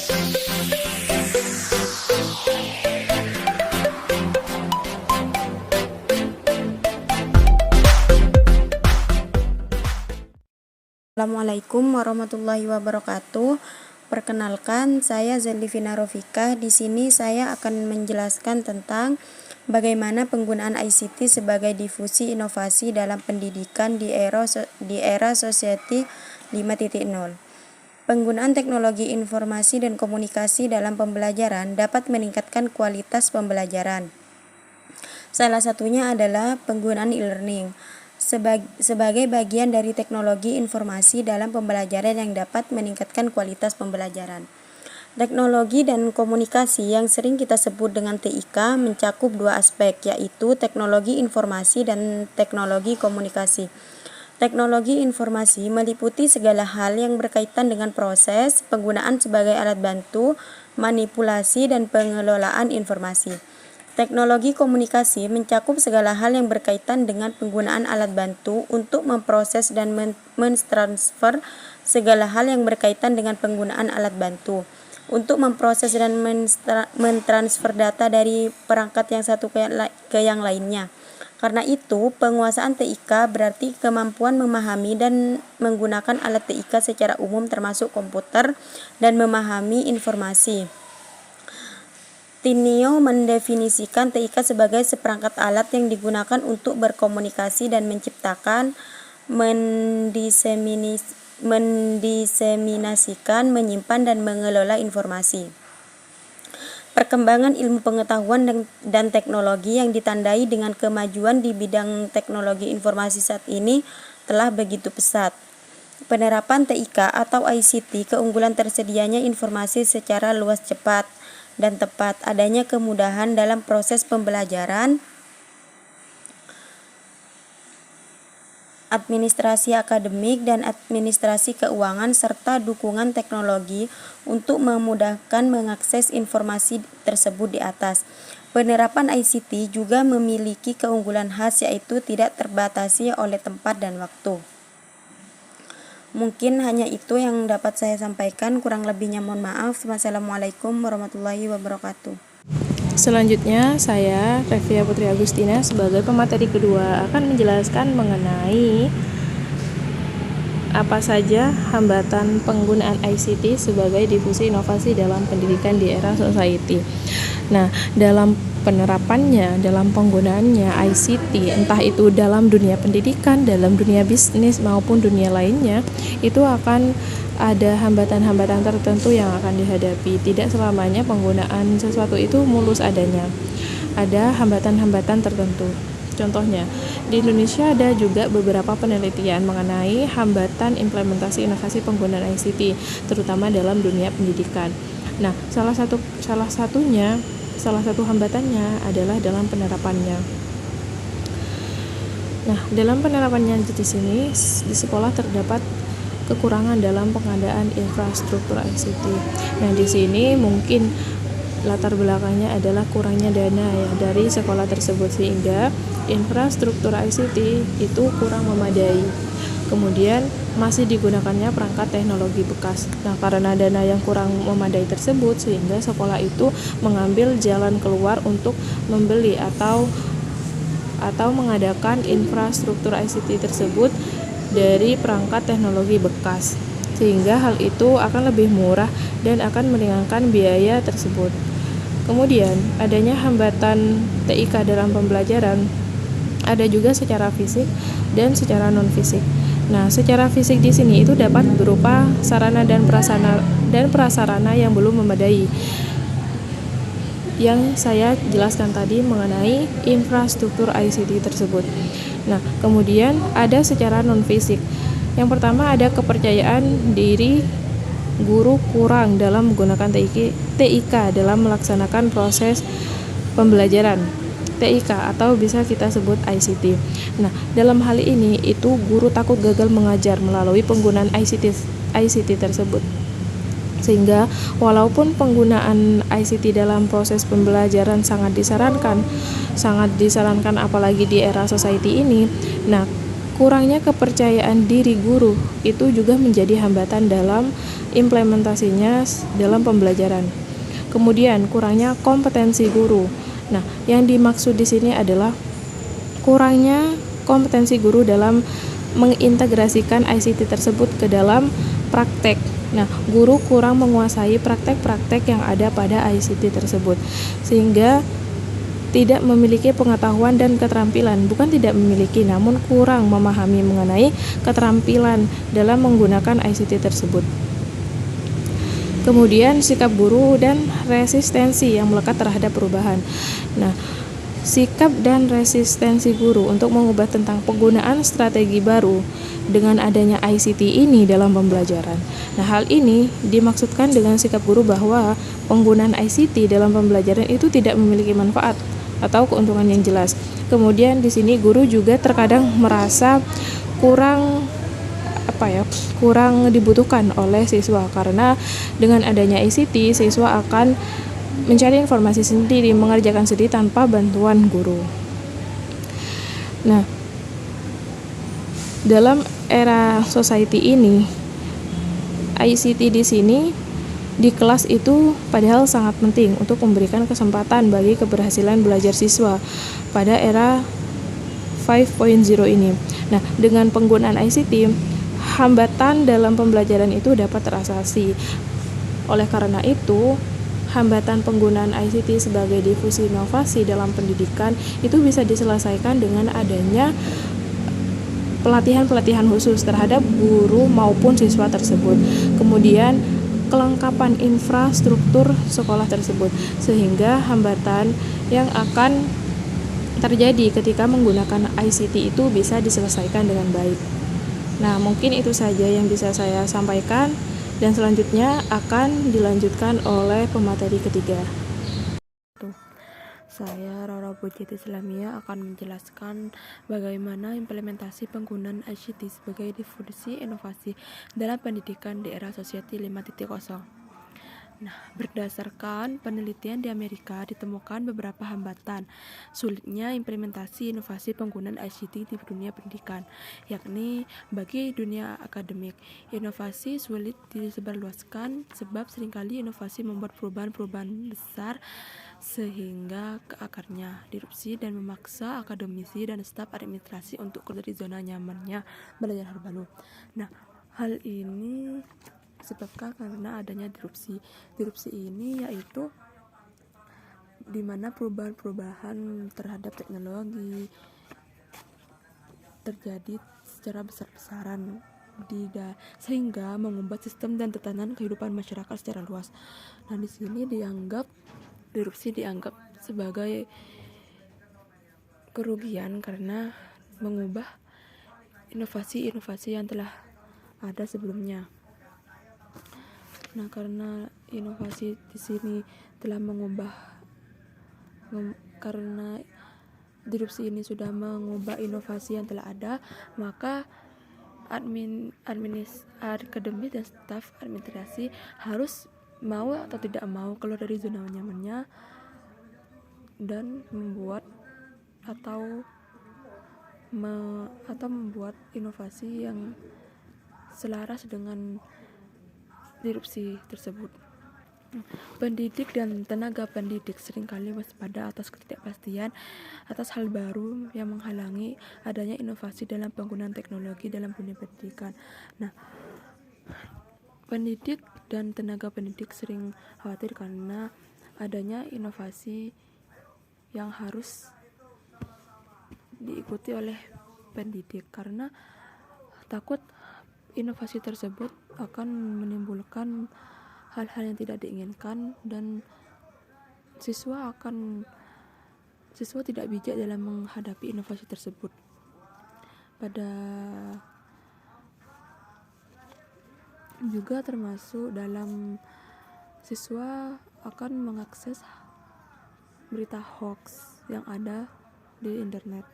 Assalamualaikum warahmatullahi wabarakatuh. Perkenalkan, saya Zelivina Rofika. Di sini saya akan menjelaskan tentang bagaimana penggunaan ICT sebagai difusi inovasi dalam pendidikan di era Society 5.0. Penggunaan teknologi informasi dan komunikasi dalam pembelajaran dapat meningkatkan kualitas pembelajaran. Salah satunya adalah penggunaan e-learning sebagai bagian dari teknologi informasi dalam pembelajaran yang dapat meningkatkan kualitas pembelajaran. Teknologi dan komunikasi yang sering kita sebut dengan TIK mencakup dua aspek, yaitu teknologi informasi dan teknologi komunikasi. Teknologi informasi meliputi segala hal yang berkaitan dengan proses, penggunaan sebagai alat bantu, manipulasi, dan pengelolaan informasi. Teknologi komunikasi mencakup segala hal yang berkaitan dengan penggunaan alat bantu untuk memproses dan mentransfer segala hal yang berkaitan dengan penggunaan alat bantu untuk memproses dan mentransfer data dari perangkat yang satu ke yang lainnya. Karena itu, penguasaan TIK berarti kemampuan memahami dan menggunakan alat TIK secara umum termasuk komputer dan memahami informasi. Tinio mendefinisikan TIK sebagai seperangkat alat yang digunakan untuk berkomunikasi dan menciptakan, mendiseminasikan, menyimpan, dan mengelola informasi. Perkembangan ilmu pengetahuan dan teknologi yang ditandai dengan kemajuan di bidang teknologi informasi saat ini telah begitu pesat. Penerapan TIK atau ICT, keunggulan tersedianya informasi secara luas, cepat, dan tepat, adanya kemudahan dalam proses pembelajaran, administrasi akademik dan administrasi keuangan, serta dukungan teknologi untuk memudahkan mengakses informasi tersebut di atas. Penerapan ICT juga memiliki keunggulan khas, yaitu tidak terbatasi oleh tempat dan waktu. Mungkin hanya itu yang dapat saya sampaikan, kurang lebihnya mohon maaf. Wassalamualaikum warahmatullahi wabarakatuh. Selanjutnya, saya Revia Putri Agustina sebagai pemateri kedua akan menjelaskan mengenai apa saja hambatan penggunaan ICT sebagai difusi inovasi dalam pendidikan di era society. Nah, dalam penerapannya, dalam penggunaannya ICT, entah itu dalam dunia pendidikan, dalam dunia bisnis maupun dunia lainnya, itu akan ada hambatan-hambatan tertentu yang akan dihadapi. Tidak selamanya penggunaan sesuatu itu mulus adanya. Ada hambatan-hambatan tertentu. Contohnya, di Indonesia ada juga beberapa penelitian mengenai hambatan implementasi inovasi penggunaan ICT, terutama dalam dunia pendidikan. Nah, salah satu hambatannya adalah dalam penerapannya. Nah, dalam penerapannya di sini di sekolah terdapat kekurangan dalam pengadaan infrastruktur ICT. Nah, di sini mungkin latar belakangnya adalah kurangnya dana ya dari sekolah tersebut, sehingga infrastruktur ICT itu kurang memadai. Kemudian masih digunakannya perangkat teknologi bekas. Nah, karena dana yang kurang memadai tersebut, sehingga sekolah itu mengambil jalan keluar untuk membeli atau mengadakan infrastruktur ICT tersebut dari perangkat teknologi bekas, sehingga hal itu akan lebih murah dan akan meringankan biaya tersebut. Kemudian, adanya hambatan TIK dalam pembelajaran ada juga secara fisik dan secara non-fisik. Nah, secara fisik di sini itu dapat berupa sarana dan prasarana yang belum memadai. Yang saya jelaskan tadi mengenai infrastruktur ICT tersebut. Nah, kemudian ada secara non-fisik. Yang pertama ada kepercayaan diri guru kurang dalam menggunakan TIK dalam melaksanakan proses pembelajaran. TIK atau bisa kita sebut ICT. Nah, dalam hal ini itu guru takut gagal mengajar melalui penggunaan ICT tersebut. Sehingga walaupun penggunaan ICT dalam proses pembelajaran sangat disarankan apalagi di era society ini. Nah, kurangnya kepercayaan diri guru itu juga menjadi hambatan dalam implementasinya dalam pembelajaran. Kemudian kurangnya kompetensi guru. Nah, yang dimaksud di sini adalah kurangnya kompetensi guru dalam mengintegrasikan ICT tersebut ke dalam praktek. Nah, guru kurang menguasai praktek-praktek yang ada pada ICT tersebut, sehingga tidak memiliki pengetahuan dan keterampilan, bukan tidak memiliki, namun kurang memahami mengenai keterampilan dalam menggunakan ICT tersebut. Kemudian sikap guru dan resistensi yang melekat terhadap perubahan. Nah, sikap dan resistensi guru untuk mengubah tentang penggunaan strategi baru dengan adanya ICT ini dalam pembelajaran. Nah, hal ini dimaksudkan dengan sikap guru bahwa penggunaan ICT dalam pembelajaran itu tidak memiliki manfaat atau keuntungan yang jelas. Kemudian di sini guru juga terkadang merasa kurang dibutuhkan oleh siswa, karena dengan adanya ICT siswa akan mencari informasi sendiri, mengerjakan sendiri tanpa bantuan guru. Nah, dalam era society ini, ICT di sini di kelas itu padahal sangat penting untuk memberikan kesempatan bagi keberhasilan belajar siswa pada era 5.0 ini. Nah, dengan penggunaan ICT, hambatan dalam pembelajaran itu dapat teratasi. Oleh karena itu, hambatan penggunaan ICT sebagai difusi inovasi dalam pendidikan itu bisa diselesaikan dengan adanya pelatihan-pelatihan khusus terhadap guru maupun siswa tersebut. Kemudian kelengkapan infrastruktur sekolah tersebut, sehingga hambatan yang akan terjadi ketika menggunakan ICT itu bisa diselesaikan dengan baik. Nah, mungkin itu saja yang bisa saya sampaikan, dan selanjutnya akan dilanjutkan oleh pemateri ketiga. Saya Rara Bujit Islamia akan menjelaskan bagaimana implementasi penggunaan ICT sebagai difusi inovasi dalam pendidikan di era Society 5.0. Nah, berdasarkan penelitian di Amerika ditemukan beberapa hambatan sulitnya implementasi inovasi penggunaan ICT di dunia pendidikan, yakni bagi dunia akademik. Inovasi sulit disebarluaskan sebab seringkali inovasi membuat perubahan-perubahan besar sehingga ke akarnya disrupsi dan memaksa akademisi dan staf administrasi untuk keluar dari zona nyamannya belajar hal baru. Nah, hal ini disebabkan karena adanya disrupsi. Disrupsi ini yaitu di mana perubahan-perubahan terhadap teknologi terjadi secara besar-besaran sehingga mengubah sistem dan tatanan kehidupan masyarakat secara luas. Nah, di sini disrupsi dianggap sebagai kerugian karena mengubah inovasi-inovasi yang telah ada sebelumnya. Nah, karena inovasi di sini telah karena disrupsi ini sudah mengubah inovasi yang telah ada, maka akademis dan staf administrasi harus mau atau tidak mau keluar dari zona nyamannya dan membuat inovasi yang selaras dengan disrupsi tersebut. Pendidik dan tenaga pendidik seringkali waspada atas ketidakpastian atas hal baru yang menghalangi adanya inovasi dalam penggunaan teknologi dalam dunia pendidikan. Nah, pendidik dan tenaga pendidik sering khawatir karena adanya inovasi yang harus diikuti oleh pendidik, karena takut inovasi tersebut akan menimbulkan hal-hal yang tidak diinginkan dan siswa tidak bijak dalam menghadapi inovasi tersebut. Juga termasuk dalam siswa akan mengakses berita hoax yang ada di internet.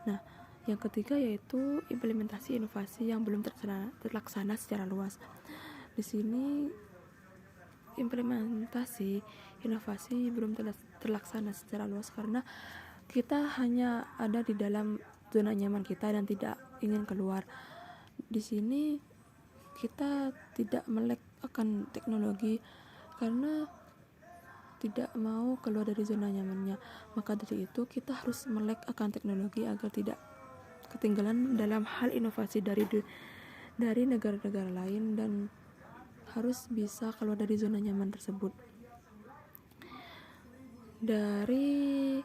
Nah, yang ketiga yaitu implementasi inovasi yang belum terlaksana secara luas. Di sini implementasi inovasi belum terlaksana secara luas karena kita hanya ada di dalam zona nyaman kita dan tidak ingin keluar. Di sini kita tidak melek akan teknologi karena tidak mau keluar dari zona nyamannya. Maka dari itu kita harus melek akan teknologi agar tidak ketinggalan dalam hal inovasi dari negara-negara lain dan harus bisa keluar dari zona nyaman tersebut. Dari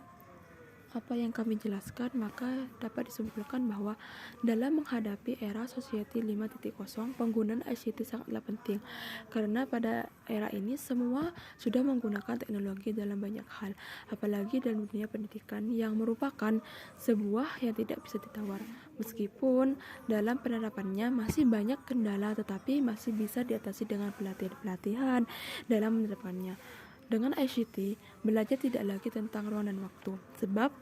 apa yang kami jelaskan, maka dapat disimpulkan bahwa dalam menghadapi era Society 5.0, penggunaan ICT sangatlah penting karena pada era ini semua sudah menggunakan teknologi dalam banyak hal, apalagi dalam dunia pendidikan yang merupakan sebuah yang tidak bisa ditawar. Meskipun dalam penerapannya masih banyak kendala, tetapi masih bisa diatasi dengan pelatihan-pelatihan dalam menerapkannya. Dengan ICT, belajar tidak lagi tentang ruang dan waktu, sebab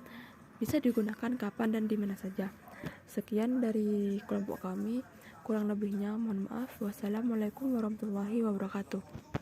bisa digunakan kapan dan di mana saja. Sekian dari kelompok kami, kurang lebihnya mohon maaf. Wassalamualaikum warahmatullahi wabarakatuh.